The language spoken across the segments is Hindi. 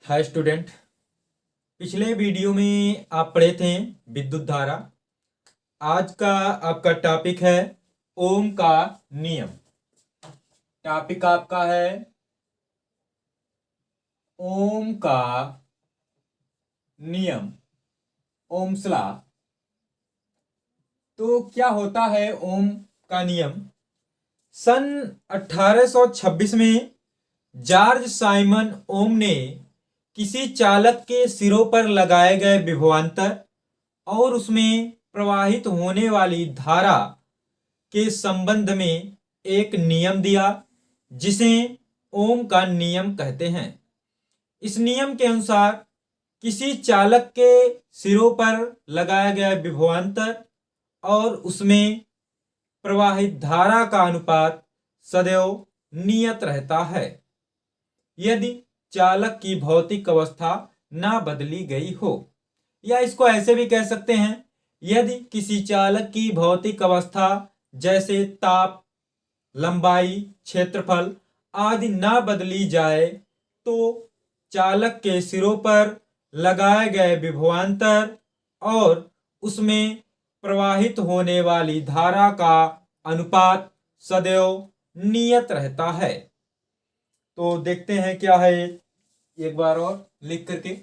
Hi student. पिछले वीडियो में आप पढ़े थे विद्युत धारा। आज का आपका टॉपिक है ओम का नियम। टॉपिक आपका है ओम का नियम, ओम्स लॉ। तो क्या होता है ओम का नियम? सन 1826 में जॉर्ज साइमन ओम ने किसी चालक के सिरों पर लगाए गए विभवांतर और उसमें प्रवाहित होने वाली धारा के संबंध में एक नियम दिया, जिसे ओम का नियम कहते हैं। इस नियम के अनुसार किसी चालक के सिरों पर लगाया गया विभवांतर और उसमें प्रवाहित धारा का अनुपात सदैव नियत रहता है, यदि चालक की भौतिक अवस्था ना बदली गई हो। या इसको ऐसे भी कह सकते हैं, यदि किसी चालक की भौतिक अवस्था जैसे ताप, लंबाई, क्षेत्रफल आदि ना बदली जाए तो चालक के सिरों पर लगाए गए विभवांतर और उसमें प्रवाहित होने वाली धारा का अनुपात सदैव नियत रहता है। तो देखते हैं क्या है, एक बार और लिख करके।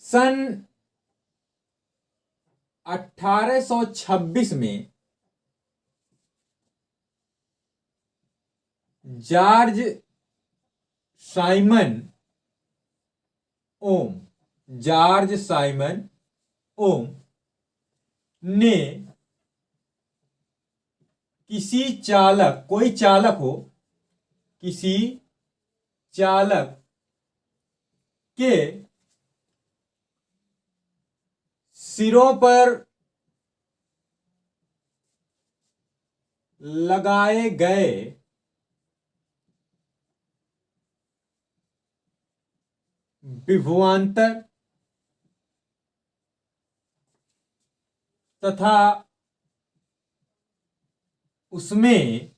सन 1826 में जॉर्ज साइमन ओम ने किसी चालक, कोई चालक हो, किसी चालक के सिरों पर लगाए गए विभवांतर तथा उसमें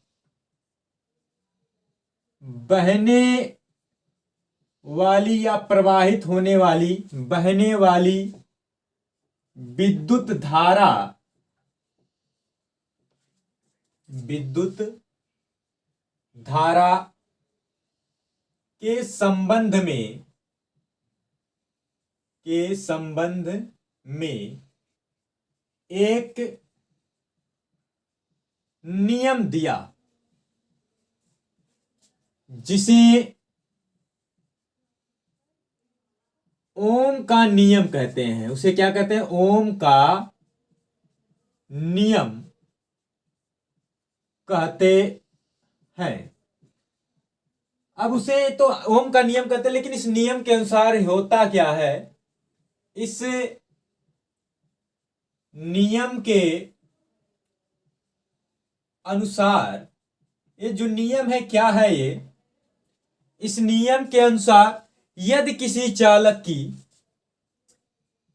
बहने वाली या प्रवाहित होने वाली, बहने वाली विद्युत धारा के संबंध में एक नियम दिया, जिसे ओम का नियम कहते हैं। उसे क्या कहते हैं? ओम का नियम कहते हैं। अब उसे तो ओम का नियम कहते हैं, लेकिन इस नियम के अनुसार होता क्या है? इस नियम के अनुसार, ये जो नियम है क्या है ये? इस नियम के अनुसार यदि किसी चालक की,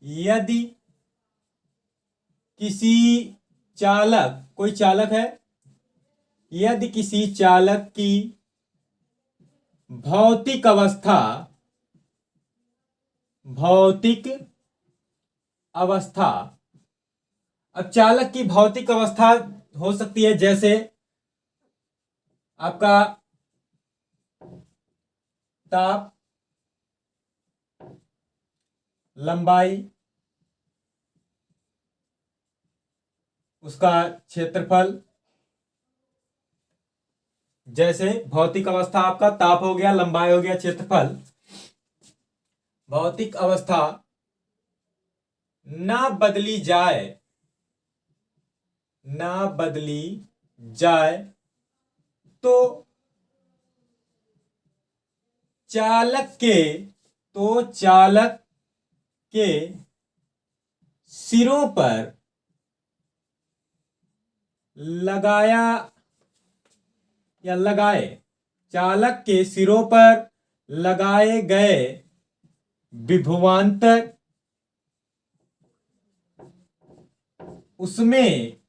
यदि किसी चालक, कोई चालक है, यदि किसी चालक की भौतिक अवस्था अब चालक की भौतिक अवस्था हो सकती है जैसे आपका ताप, लंबाई, उसका क्षेत्रफल। जैसे भौतिक अवस्था आपका ताप हो गया, लंबाई हो गया, क्षेत्रफल। भौतिक अवस्था ना बदली जाए तो चालक के सिरों पर चालक के सिरों पर लगाए गए विभवांतर उसमें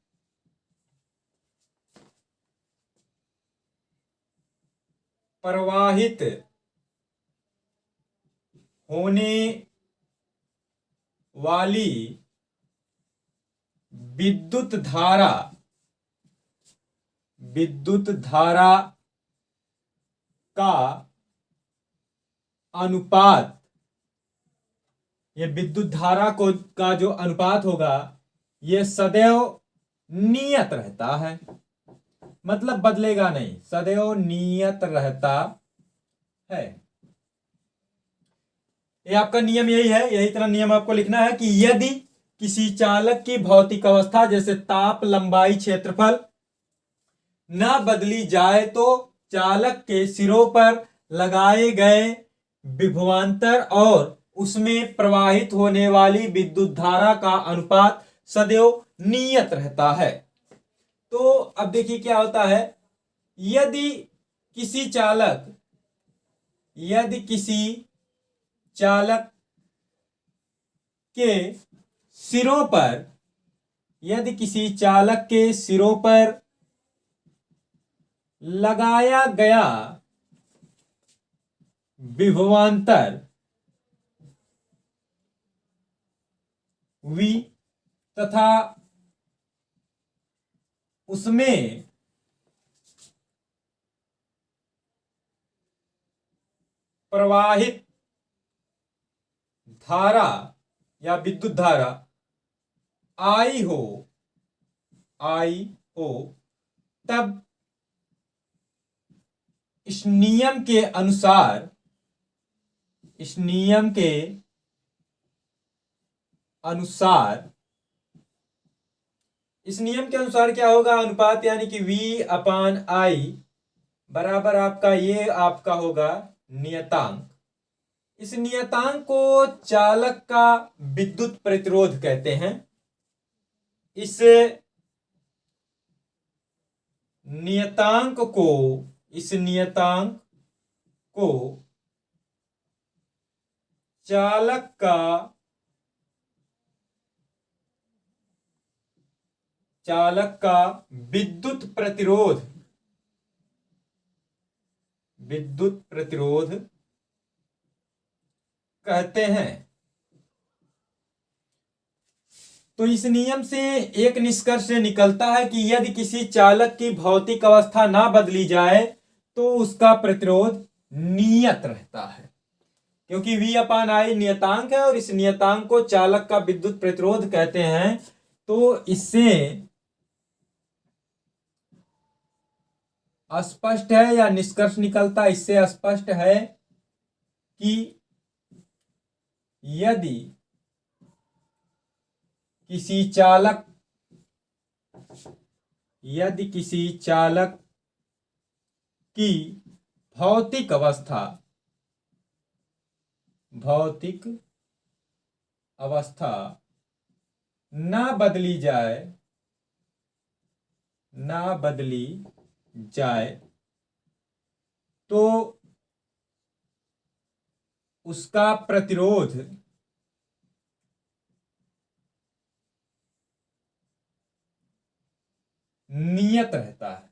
प्रवाहित होने वाली विद्युत धारा का अनुपात, ये विद्युत धारा का जो अनुपात होगा ये सदैव नियत रहता है, मतलब बदलेगा नहीं, सदैव नियत रहता है। ये आपका नियम यही है, यही तरह नियम आपको लिखना है कि यदि किसी चालक की भौतिक अवस्था जैसे ताप, लंबाई, क्षेत्रफल न बदली जाए तो चालक के सिरों पर लगाए गए विभवांतर और उसमें प्रवाहित होने वाली विद्युत धारा का अनुपात सदैव नियत रहता है। तो अब देखिए क्या होता है, यदि किसी चालक के सिरों पर लगाया गया विभवांतर V तथा उसमें प्रवाहित धारा या विद्युत धारा I हो, तब इस नियम के अनुसार क्या होगा, अनुपात यानी कि V/I बराबर आपका ये आपका होगा नियतांक। इस नियतांक को चालक का विद्युत प्रतिरोध कहते हैं। इस नियतांक को चालक का विद्युत प्रतिरोध कहते हैं। तो इस नियम से एक निष्कर्ष निकलता है कि यदि किसी चालक की भौतिक अवस्था ना बदली जाए तो उसका प्रतिरोध नियत रहता है, क्योंकि V/I नियतांक है और इस नियतांक को चालक का विद्युत प्रतिरोध कहते हैं। तो इससे स्पष्ट है या निष्कर्ष निकलता, इससे स्पष्ट है कि यदि किसी चालक की भौतिक अवस्था ना बदली जाए तो उसका प्रतिरोध नियत रहता है,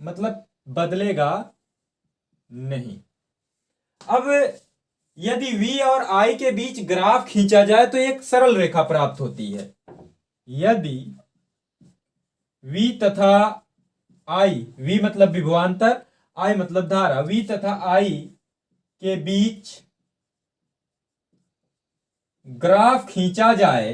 मतलब बदलेगा नहीं। अब यदि V और I के बीच ग्राफ खींचा जाए तो एक सरल रेखा प्राप्त होती है। यदि V तथा I, V मतलब विभवांतर, I मतलब धारा, V तथा I के बीच ग्राफ खींचा जाए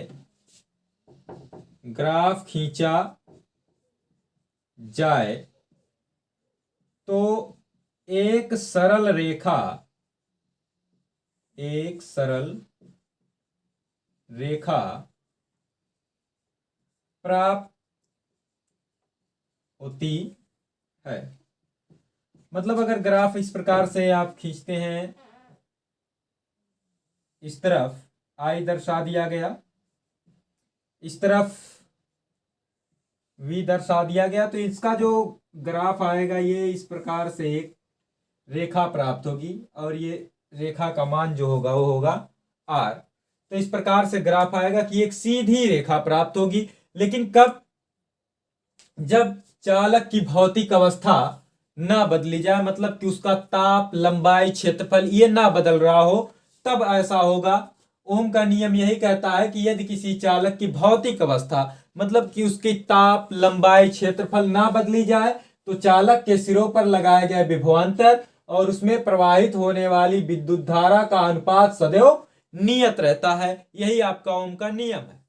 तो एक सरल रेखा प्राप्त होती है। मतलब अगर ग्राफ इस प्रकार से आप खींचते हैं, इस तरफ I दर्शा दिया गया, इस तरफ V दर्शा दिया गया, तो इसका जो ग्राफ आएगा ये इस प्रकार से एक रेखा प्राप्त होगी और ये रेखा का मान जो होगा वो होगा R। तो इस प्रकार से ग्राफ आएगा कि एक सीधी रेखा प्राप्त होगी। लेकिन कब? जब चालक की भौतिक अवस्था ना बदली जाए, मतलब कि उसका ताप, लंबाई, क्षेत्रफल ये ना बदल रहा हो, तब ऐसा होगा। ओम का नियम यही कहता है कि यदि किसी चालक की भौतिक अवस्था, मतलब कि उसकी ताप, लंबाई, क्षेत्रफल ना बदली जाए, तो चालक के सिरों पर लगाए गए विभवांतर और उसमें प्रवाहित होने वाली विद्युत धारा का अनुपात सदैव नियत रहता है। यही आपका ओम का नियम है।